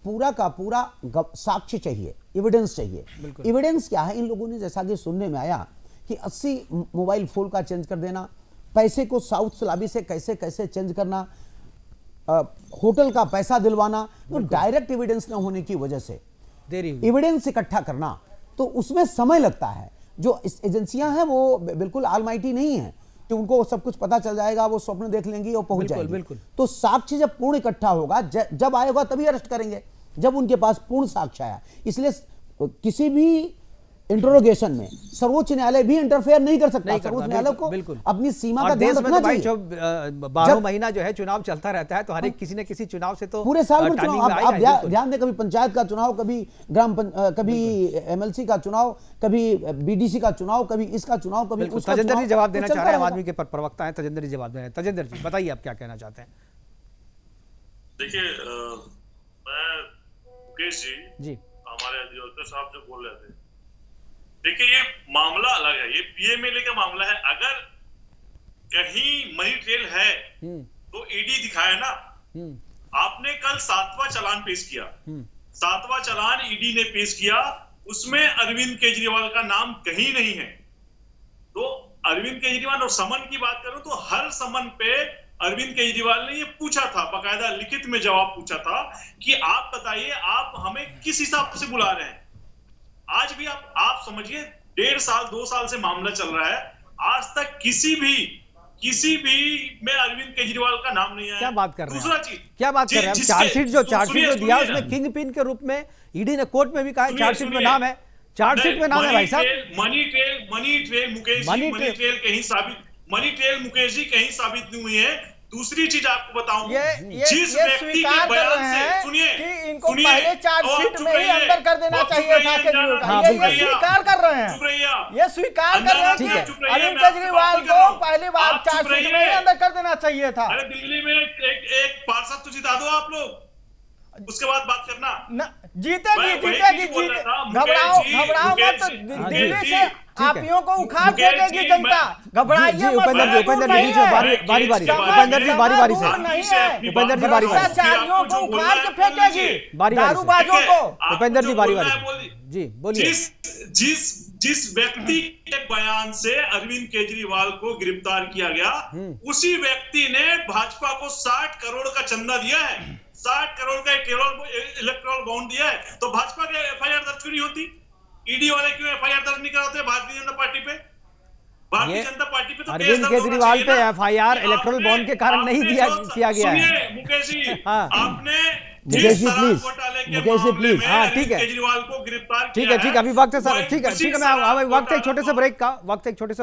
पूरा का पूरा साक्ष्य चाहिए, एविडेंस चाहिए। एविडेंस क्या है? इन लोगों ने, जैसा कि सुनने में आया कि 80 मोबाइल फोन का चेंज कर देना, पैसे को साउथ सलाबी से कैसे कैसे चेंज करना, होटल का पैसा दिलवाना, तो डायरेक्ट एविडेंस न होने की वजह से एविडेंस इकट्ठा करना, तो उसमें समय लगता है। जो एजेंसियां हैं वो बिल्कुल ऑलमाइटी नहीं है कि उनको सब कुछ पता चल जाएगा, वो स्वप्न देख लेंगी और पहुंच जाएंगी। तो साक्ष्य जब पूर्ण इकट्ठा होगा, जब आएगा तभी अरेस्ट करेंगे, जब उनके पास पूर्ण साक्ष्य आया। इसलिए किसी भी इंटरोगेशन में सर्वोच्च न्यायालय भी इंटरफेयर नहीं कर सकता। सर्वोच्च न्यायालय को अपनी सीमा का ध्यान रखना चाहिए। जब 12 महीना जो है चुनाव चलता रहता है, तो हर एक किसी न किसी चुनाव से तो पूरे साल में चुनाव, आप ध्यान दें, कभी पंचायत का चुनाव, कभी कभी एमएलसी का चुनाव, कभी बीडीसी का चुनाव, कभी इसका चुनाव, कभी उसका। तजेंद्र जी जवाब देना चाह रहे हैं, आम आदमी के प्रवक्ता हैं, तजेंद्र जी जवाब दे रहे हैं। तजेंद्र जी बताइए, आप क्या कहना चाहते हैं? देखिए, मैं मुकेश जी, हमारे अधिवक्ता साहब जो बोल रहे थे, देखिए ये मामला अलग है, ये पीएमएलए का मामला है। अगर कहीं मनी ट्रेल है तो ईडी दिखाए ना। आपने कल 7वां चालान पेश किया, 7वां चालान ईडी ने पेश किया, उसमें अरविंद केजरीवाल का नाम कहीं नहीं है। तो अरविंद केजरीवाल और समन की बात करूं तो हर समन पे अरविंद केजरीवाल ने ये पूछा था, बाकायदा लिखित में जवाब पूछा था कि आप बताइए आप हमें किस हिसाब से बुला रहे हैं। आज भी आप समझिए 1.5 साल 2 साल से मामला चल रहा है, आज तक किसी भी में अरविंद केजरीवाल का नाम नहीं आया। क्या बात कर रहे हैं? दूसरा चीज क्या बात कर रहे हैं? चार्जशीट जो दिया उसमें किंग पिन के रूप में ईडी ने कोर्ट में भी कहा है, चार्जशीट में नाम है, चार्जशीट में नाम है भाई साहब। Money trail Mukesh ji, money trail कहीं साबित, मनी ट्रेल मुकेश जी कहीं साबित नहीं हुई है। दूसरी चीज आपको बताऊं, जिस व्यक्ति के बयान से सुनिए कि इनको पहले चार्जशीट में ही अंदर कर देना चाहिए था केजरीवाल का। ये स्वीकार कर रहे हैं, ये स्वीकार कर रहे हैं कि अरविंद केजरीवाल को पहली बार चार्जशीट में ही अंदर कर देना चाहिए था। अरे दिल्ली में एक पार्षद तो जिता दो आप लोग, उसके बाद बात करना। जीतेगी घबराओ मत, दिल्ली से आपियों को उखाड़ फेंकेगी जनता, घबराइए मत। उपेंद्र जी बारी बारी से, उपेंद्र जी बारी बारी से, उपेंद्र जी बारी बारी भ्रष्टाचारियों को उखाड़ के फेंकेगी, दारूबाजों को। उपेंद्र जी बारी बारी जी बोलिए। जिस व्यक्ति के बयान से अरविंद केजरीवाल को गिरफ्तार किया गया, उसी व्यक्ति ने भाजपा को 60 करोड़ का चंदा दिया है, 60 करोड़ का इलेक्टोरल बॉन्ड दिया है। तो भाजपा के एफआईआर दर्ज क्यों नहीं होती? ईडी वाले क्यों एफआईआर दर्ज नहीं कराते भारतीय जनता पार्टी पे? भारतीय जनता पार्टी पे तो अरविंद केजरीवाल पे एफआईआर इलेक्टोरल बॉन्ड के कारण नहीं किया गया है। मुकेश जी आपने मुकेश जी प्लीज, हाँ ठीक है, केजरीवाल को गिरफ्तार ठीक है अभी वक्त है सर, ठीक है मैं वक्त एक छोटे से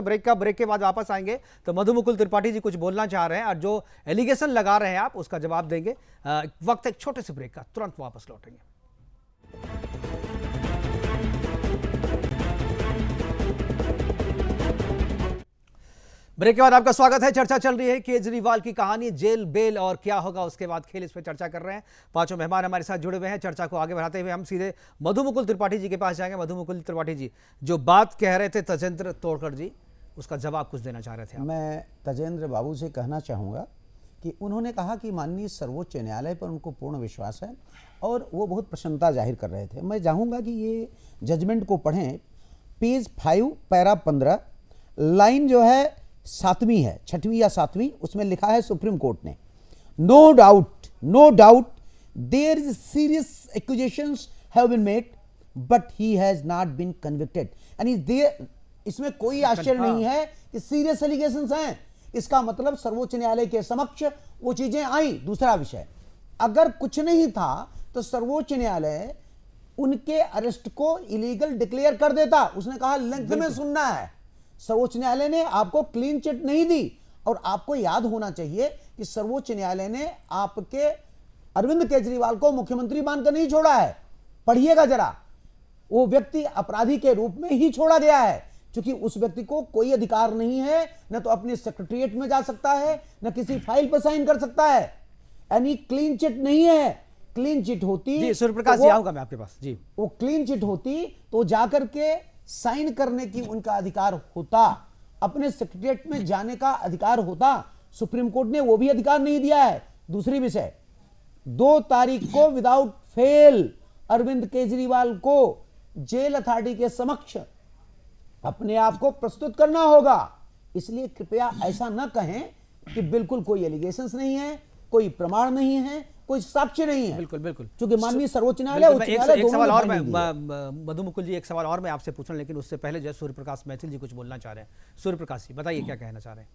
ब्रेक का, ब्रेक के बाद वापस आएंगे। तो मधु मुकुल त्रिपाठी जी कुछ बोलना चाह रहे हैं और जो एलिगेशन लगा रहे हैं आप उसका जवाब देंगे। वक्त एक छोटे से ब्रेक का, तुरंत वापस लौटेंगे। ब्रेक के बाद आपका स्वागत है। चर्चा चल रही है केजरीवाल की कहानी, जेल, बेल और क्या होगा उसके बाद खेल, इस पर चर्चा कर रहे हैं। पांचों मेहमान हमारे साथ जुड़े हुए हैं। चर्चा को आगे बढ़ाते हुए हम सीधे मधु मुकुल त्रिपाठी जी के पास जाएंगे। मधु मुकुल त्रिपाठी जी, जो बात कह रहे थे तजेंद्र तोड़कर जी, उसका जवाब कुछ देना चाह रहे थे आप। मैं तजेंद्र बाबू से कहना चाहूँगा कि उन्होंने कहा कि माननीय सर्वोच्च न्यायालय पर उनको पूर्ण विश्वास है और वो बहुत प्रसन्नता जाहिर कर रहे थे। मैं चाहूँगा कि ये जजमेंट को पढ़ें, पेज 5 पैरा 15 लाइन जो है 7वीं है, 6वीं या 7वीं, उसमें लिखा है सुप्रीम कोर्ट ने, no doubt there is serious accusations have been made but he has not been convicted. यानी इसमें कोई आश्चर्य नहीं है कि सीरियस एलिगेशंस हैं, इसका मतलब सर्वोच्च न्यायालय के समक्ष वो चीजें आई। दूसरा विषय, अगर कुछ नहीं था तो सर्वोच्च न्यायालय उनके अरेस्ट को इलीगल डिक्लेयर कर देता। उसने कहा लेंथ में सुनना है। सर्वोच्च न्यायालय ने आपको क्लीन चिट नहीं दी। और आपको याद होना चाहिए कि सर्वोच्च न्यायालय ने आपके अरविंद केजरीवाल को मुख्यमंत्री मानकर नहीं छोड़ा है। पढ़िएगा जरा, वो व्यक्ति अपराधी के रूप में ही छोड़ा गया है, क्योंकि उस व्यक्ति को कोई अधिकार नहीं है, न तो अपने सेक्रेटरीट में जा सकता है, न किसी फाइल पर साइन कर सकता है। यानी क्लीन चिट नहीं है। क्लीन चिट होती जी, सूर्यप्रकाश जी आऊंगा मैं आपके पास जी, वो क्लीन चिट होती तो जाकर के साइन करने की उनका अधिकार होता, अपने सेक्रेटरीट में जाने का अधिकार होता। सुप्रीम कोर्ट ने वो भी अधिकार नहीं दिया है। दूसरी विषय, 2 तारीख को विदाउट फेल अरविंद केजरीवाल को जेल अथॉरिटी के समक्ष अपने आप को प्रस्तुत करना होगा। इसलिए कृपया ऐसा न कहें कि बिल्कुल कोई एलिगेशंस नहीं है, कोई प्रमाण नहीं है, कोई साक्ष्य नहीं है। बिल्कुल क्योंकि माननीय सर्वोच्च न्यायालय एक सवाल और मधु मुकुल जी, एक सवाल और मैं आपसे पूछूं, लेकिन उससे पहले जो सूर्यप्रकाश मैथिल जी कुछ बोलना चाह रहे हैं। सूर्यप्रकाश जी बताइए क्या कहना चाह रहे हैं।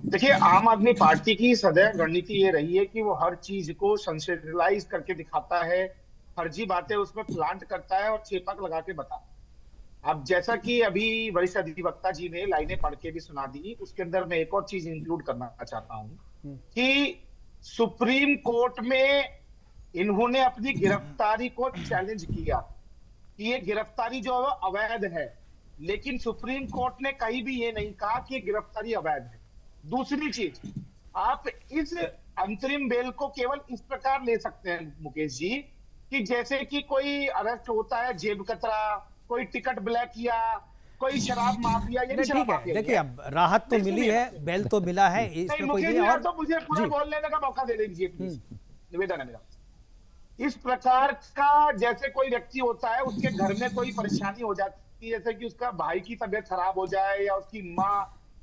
देखिए, आम आदमी पार्टी की सदैव रणनीति ये रही है कि वो हर चीज को सेंसेशनलाइज करके दिखाता है, फर्जी बातें उसमें प्लांट करता है और छेपक लगा के बताता है। अब जैसा कि अभी वरिष्ठ अधिवक्ता जी ने लाइनें पढ़ के भी सुना दी, उसके अंदर मैं एक और चीज इंक्लूड करना चाहता हूं कि सुप्रीम कोर्ट में इन्होंने अपनी गिरफ्तारी को चैलेंज किया कि ये गिरफ्तारी जो है अवैध है, लेकिन सुप्रीम कोर्ट ने कहीं भी ये नहीं कहा कि गिरफ्तारी अवैध है। दूसरी चीज, आप इस अंतरिम बेल को केवल इस प्रकार ले सकते हैं मुकेश जी, कि जैसे कि कोई अरेस्ट होता है जेब कतरा कोई टिकट ब्लैक किया, कोई शराब माफिया, ये नहीं, ठीक है, देखिए अब राहत तो मिली है, बेल तो मिला है, इसमें कोई नहीं। और तो मुझे पूरा बोल लेने का मौका दे दीजिए प्लीज, निवेदन है मेरा। इस प्रकार का जैसे कोई व्यक्ति होता है, उसके घर में कोई परेशानी हो जाती है, जैसे कि उसका भाई की तबीयत खराब हो जाए, या उसकी माँ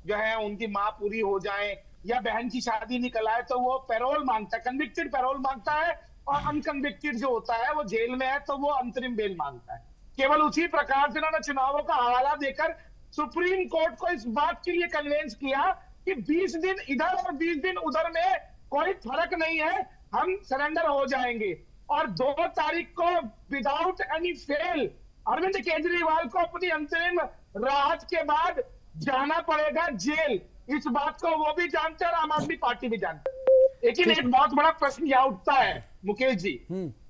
जो है उनकी माँ पूरी हो जाए, या बहन की शादी निकल आए, तो वो पैरोल मांगता है, कन्विक्टेड पैरोल मांगता है, और अनकन्विक्टेड जो होता है वो जेल में है तो वो अंतरिम बेल मांगता है। केवल उसी प्रकार से उन्होंने चुनावों का हवाला देकर सुप्रीम कोर्ट को इस बात के लिए कन्विंस किया कि 20 दिन इधर और 20 दिन उधर में कोई फर्क नहीं है, हम सरेंडर हो जाएंगे। और 2 तारीख को without any fail Arvind Kejriwal को अपनी अंतरिम राहत के बाद जाना पड़ेगा जेल। इस बात को वो भी जानते हैं और आम आदमी पार्टी भी जानते हैं। लेकिन एक बहुत बड़ा प्रश्न यह उठता है मुकेश जी,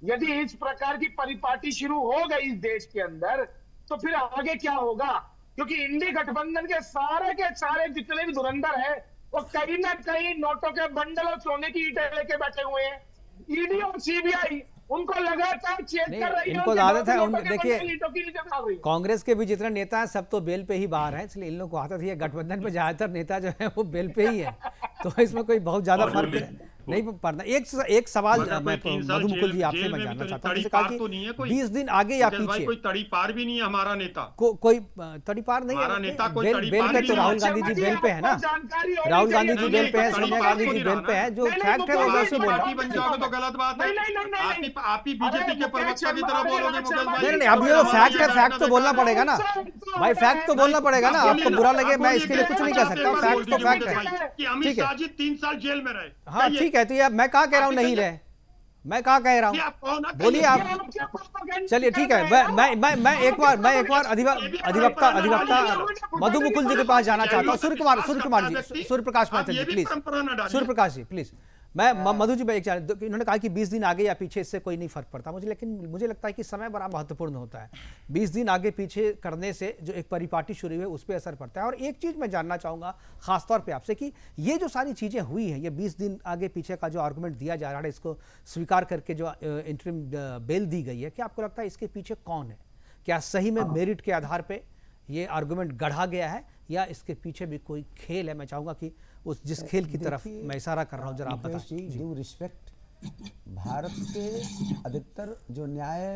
यदि इस प्रकार की परिपाटी शुरू हो गई इस देश के अंदर, तो फिर आगे क्या होगा? क्योंकि इंडी गठबंधन के सारे जितने भी धुरंधर हैं, वो कहीं ना कहीं नोटों के बंडल और सोने की ईंटें लेके बैठे हुए हैं। ईडी और सीबीआई उनको लगातार चेक कर रही है, इनको आदत है। देखिए कांग्रेस के भी जितने नेता हैं सब तो बेल पे ही बाहर हैं, इसलिए इन लोगों को आदत है। गठबंधन में ज्यादातर नेता जो है वो बेल पे ही है, तो इसमें कोई बहुत ज्यादा फर्क नहीं पड़ता। एक सवाल मधु मुकुल जी आपसे मैं जानना चाहता हूँ, जैसे कहा कि 20 दिन आगे या पीछे, कोई तड़ी पार भी नहीं है हमारा नेता, कोई तड़ी पार नहीं है नेता, कोई बेल पे तो राहुल गांधी जी बेल पे है ना, राहुल गांधी जी बेल पे है, सोनिया गांधी जी बेल पे है, जो फैक्ट है वो वैसे बोल रहा बन जाओगे तो गलत बात है। आप ही बीजेपी के प्रवक्ता की तरह बोलोगे मुकेश भाई। नहीं, अब ये फैक्ट है, फैक्ट तो बोलना पड़ेगा ना भाई, फैक्ट तो बोलना पड़ेगा ना। आपको बुरा लगे, मैं इसके लिए कुछ नहीं कह सकता, फैक्ट तो फैक्ट है। कि अमित शाह जी 3 साल जेल में रहे। हाँ ठीक है, तो ये मैं कहाँ कह रहा हूँ नहीं रहे, मैं कहाँ कह रहा हूँ, बोलिए आप। चलिए ठीक है, मैं एक बार अधिवक्ता मधु मुकुल जी के पास जाना चाहता हूँ। सूर्यप्रकाश महतो जी प्लीज, सूर्यप्रकाश जी प्लीज। मैं मधु जी, मैं इन्होंने कहा कि 20 दिन आगे या पीछे इससे कोई नहीं फर्क पड़ता मुझे, लेकिन मुझे लगता है कि समय बड़ा महत्वपूर्ण होता है। 20 दिन आगे पीछे करने से जो एक परिपाटी शुरू हुई उस पर असर पड़ता है। और एक चीज मैं जानना चाहूंगा खासतौर पे आपसे कि ये जो सारी चीजें हुई हैं, ये 20 दिन आगे पीछे का जो आर्गुमेंट दिया जा रहा है, इसको स्वीकार करके जो इंटरिम बेल दी गई है, क्या आपको लगता है इसके पीछे कौन है? क्या सही में मेरिट के आधार पर ये आर्गुमेंट गढ़ा गया है, या इसके पीछे भी कोई खेल है? मैं चाहूंगा कि उस जिस खेल की तरफ मैं इशारा कर रहा हूं जरा आप बताएं। ड्यू रिस्पेक्ट, भारत के अधिकतर जो न्याय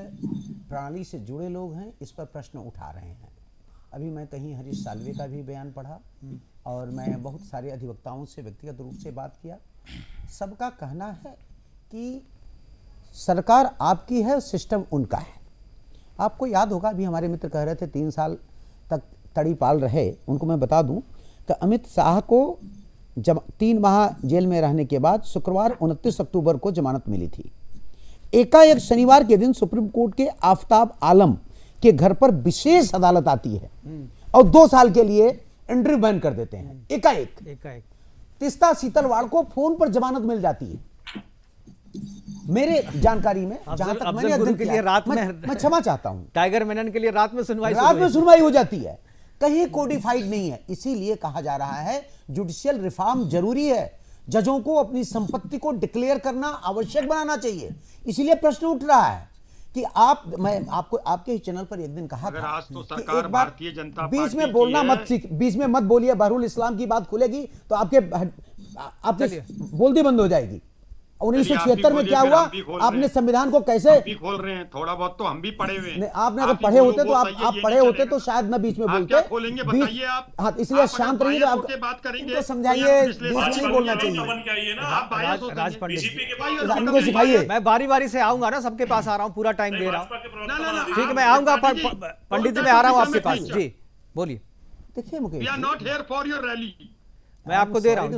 प्रणाली से जुड़े लोग हैं इस पर प्रश्न उठा रहे हैं। अभी मैं कहीं हरीश साल्वे का भी बयान पढ़ा, और मैं बहुत सारे अधिवक्ताओं से व्यक्तिगत रूप से बात किया। सबका कहना है कि सरकार आपकी है, सिस्टम उनका है। आपको याद होगा, अभी हमारे मित्र कह रहे थे 3 साल तक तड़ी पाल रहे। उनको मैं बता दूं कि अमित शाह को जब 3 माह जेल में रहने के बाद शुक्रवार 29 अक्टूबर को जमानत मिली थी। एकाएक शनिवार के दिन सुप्रीम कोर्ट के आफताब आलम के घर पर विशेष अदालत आती है और 2 साल के लिए एंट्री बैन कर देते हैं। एकाएक तीस्ता सीतलवाड़ को फोन पर जमानत मिल जाती है। मेरे जानकारी में, जहां तक मैंने अध्ययन के लिए रात में, मैं क्षमा चाहता हूं, टाइगर मेनन के लिए रात में सुनवाई हो जाती है, कहीं कोडिफाइड नहीं है। इसीलिए कहा जा रहा है जुडिशियल रिफॉर्म जरूरी है, जजों को अपनी संपत्ति को डिक्लेयर करना आवश्यक बनाना चाहिए। इसीलिए प्रश्न उठ रहा है कि मैं आपको आपके ही चैनल पर एक दिन कहा था तो सरकार भारतीय जनता पार्टी बीच में बोलना मत सीख, बीच में मत बोलिए। बहरुल इस्लाम की बात खुलेगी तो आपके बोलती बंद हो जाएगी। 1976 में क्या हुआ, आपने संविधान को कैसे खोल रहे हैं? थोड़ा बहुत तो हम भी पढ़े हुए हैं। आपने अगर पढ़े होते तो आप पढ़े होते तो शायद न बीच में बोलते। खोलेंगे बताइए आप। हाँ, इसलिए शांत रहिए, आप बात करेंगे तो समझाइए, बीच में नहीं बोलना चाहिए। राज सिखाइए, मैं बारी बारी से आऊंगा ना, सबके पास आ रहा हूँ, पूरा टाइम दे रहा हूँ। ठीक है, मैं आऊंगा, पंडित जी मैं आ रहा हूँ आपके पास। जी बोलिए। देखिए Mukesh, we are not here for your rally. मैं आपको दे रहा हूं।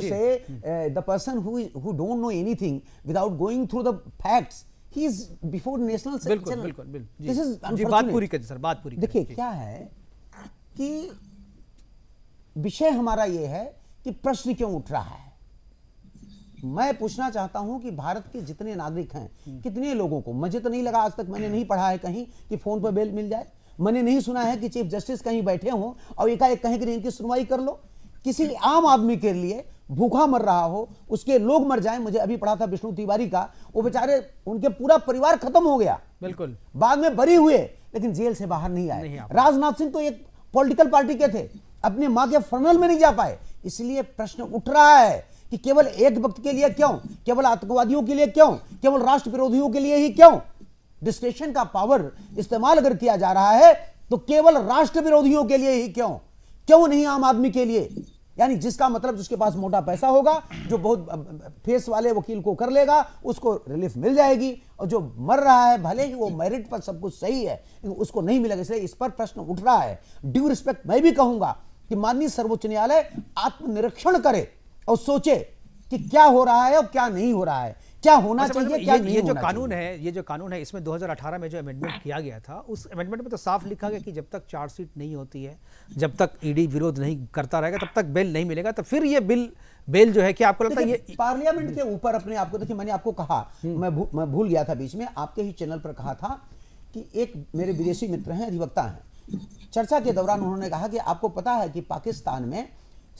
The person who don't know anything without going through the facts, he is before national channel. बिल्कुल। This is जी, बात पूरी करिए सर, बात पूरी। देखिए क्या है कि विषय हमारा ये है कि प्रश्न क्यों उठ रहा है। मैं पूछना चाहता हूं कि भारत के जितने नागरिक हैं, कितने लोगों को, मुझे तो नहीं लगा, आज तक मैंने नहीं पढ़ा है कहीं कि फोन पर बेल मिल जाए। मैंने नहीं सुना है कि चीफ जस्टिस कहीं बैठे हों और एकाएक कहें कि इनकी सुनवाई कर लो। किसी आम आदमी के लिए भूखा मर रहा हो, उसके लोग मर जाएं। मुझे अभी पढ़ा था विष्णु तिवारी का, वो बेचारे, उनके पूरा परिवार खत्म हो गया, बिल्कुल, बाद में बरी हुए, लेकिन जेल से बाहर नहीं नहीं आए। आ राजनाथ सिंह तो एक पॉलिटिकल पार्टी के थे, अपने मां के फनल में नहीं जा पाए। इसलिए प्रश्न उठ रहा है कि केवल एक वक्त के लिए क्यों, केवल आतंकवादियों के लिए क्यों, केवल राष्ट्र विरोधियों के लिए ही क्यों? डिस्क्रिप्शन का पावर इस्तेमाल अगर किया जा रहा है तो केवल राष्ट्र विरोधियों के लिए ही क्यों नहीं आम आदमी के लिए? यानी जिसका मतलब जिसके पास मोटा पैसा होगा, जो बहुत फेस वाले वकील को कर लेगा, उसको रिलीफ मिल जाएगी, और जो मर रहा है भले ही वो मेरिट पर सब कुछ सही है लेकिन उसको नहीं मिलेगा। इसलिए इस पर प्रश्न उठ रहा है। ड्यू रिस्पेक्ट मैं भी कहूंगा कि माननीय सर्वोच्च न्यायालय आत्मनिरीक्षण करे और सोचे कि क्या हो रहा है और क्या नहीं हो रहा है, क्या होना चाहिए, क्या नहीं ये जो होना कानून चाहिए। है, ये जो कानून है, इसमें 2018 में जो अमेंडमेंट किया गया था, उस अमेंडमेंट में तो साफ लिखा गया कि जब तक चार्जशीट नहीं होती है, जब तक ईडी विरोध नहीं करता रहेगा, तब तक बेल नहीं मिलेगा। तो फिर ये बेल जो है कि आपको लगता है ये पार्लियामेंट के ऊपर अपने आपको, देखिए मैंने आपको कहा, मैं भूल गया था बीच में, आपके ही चैनल पर कहा था कि एक मेरे विदेशी मित्र हैं, अधिवक्ता हैं, चर्चा के दौरान उन्होंने कहा कि आपको पता है कि पाकिस्तान में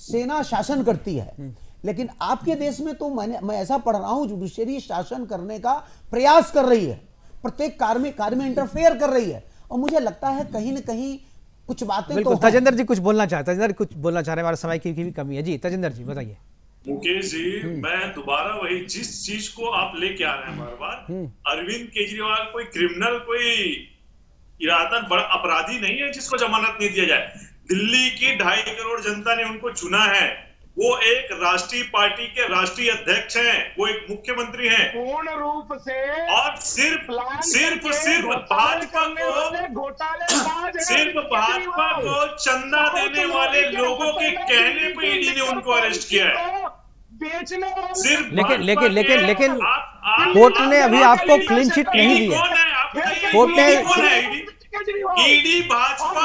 सेना शासन करती है, लेकिन आपके देश में तो मैं ऐसा पढ़ रहा हूं जुडिशरी शासन करने का प्रयास कर रही है, प्रत्येक कार्य में इंटरफेयर कर रही है। और मुझे लगता है कहीं ना कहीं कुछ बातें बिल्कुल। तो तजेंद्र जी कुछ बोलना चाहते हैं, तजेंद्र कुछ बोलना चाह रहे हैं, हमारे समय की भी कमी है जी। तजेंद्र जी बताइए। मुकेश जी, मैं दोबारा वही जिस चीज को आप लेके आ रहे हैं बार बार, अरविंद केजरीवाल कोई क्रिमिनल, कोई इरादतन बड़ा अपराधी नहीं है जिसको जमानत नहीं दिया जाए। दिल्ली की 2.5 करोड़ जनता ने उनको चुना है, वो एक राष्ट्रीय पार्टी के राष्ट्रीय अध्यक्ष हैं, वो एक मुख्यमंत्री हैं, पूर्ण रूप से और सिर्फ भाजपा को चंदा देने वाले लोगों के कहने पे ईडी ने उनको अरेस्ट किया है। सिर्फ लेकिन कोर्ट ने अभी आपको क्लीन चिट नहीं दी है। कोर्ट ने ईडी भाजपा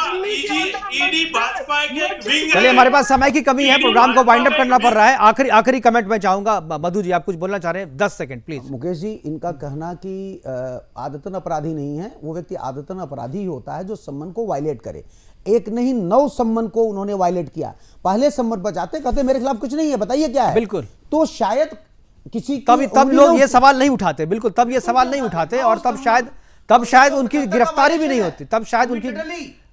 के एक विंग। चलिए, हमारे पास समय की कमी है, प्रोग्राम को वाइंड अप करना पड़ रहा है। आखिरी कमेंट मैं चाहूंगा, मधु जी आप कुछ बोलना चाह रहे हैं, 10 सेकंड प्लीज। मुकेश जी, इनका कहना कि आदतन अपराधी नहीं है, वो व्यक्ति आदतन अपराधी होता है जो सम्मान को वायलेट करे। एक नहीं 9 सम्मान को उन्होंने वायलेट किया। पहले सम्मान पर जाते कहते मेरे खिलाफ कुछ नहीं है, बताइए क्या है। बिल्कुल। तो शायद किसी तब लोग ये सवाल नहीं उठाते, बिल्कुल तब ये सवाल नहीं उठाते, और तब शायद उनकी गिरफ्तारी भी नहीं होती, तब शायद उनकी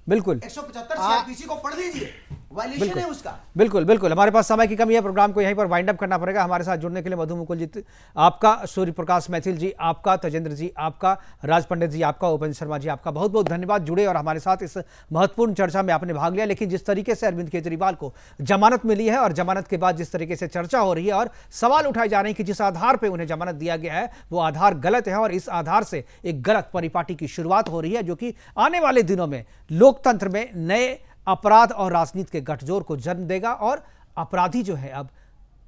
बिल्कुल 175 सीआरपीसी को पढ़ लीजिए, वायलेशन है उसका। बिल्कुल। हमारे पास समय की कमी है, प्रोग्राम को यहीं पर वाइंड अप करना पड़ेगा। हमारे साथ जुड़ने के लिए मधु मुकुल जी आपका, सूर्य प्रकाश मैथिल जी आपका, तजेंद्र जी आपका, राज पंडित जी आपका, उपेंद्र शर्मा जी आपका बहुत बहुत धन्यवाद, जुड़े और हमारे साथ इस महत्वपूर्ण चर्चा में आपने भाग लिया। लेकिन जिस तरीके से अरविंद केजरीवाल को जमानत मिली है और जमानत के बाद जिस तरीके से चर्चा हो रही है और सवाल उठाए जा रहे हैं कि जिस आधार पर उन्हें जमानत दिया गया है वो आधार गलत है, और इस आधार से एक गलत परिपाटी की शुरुआत हो रही है, जो कि आने वाले दिनों में लोकतंत्र में नए अपराध और राजनीति के गठजोड़ को जन्म देगा, और अपराधी जो है अब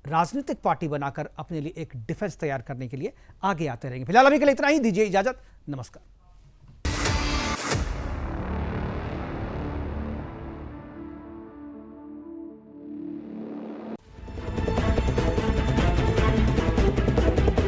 राजनीतिक पार्टी बनाकर अपने लिए एक डिफेंस तैयार करने के लिए आगे आते रहेंगे। फिलहाल अभी के लिए इतना ही, दीजिए इजाजत, नमस्कार।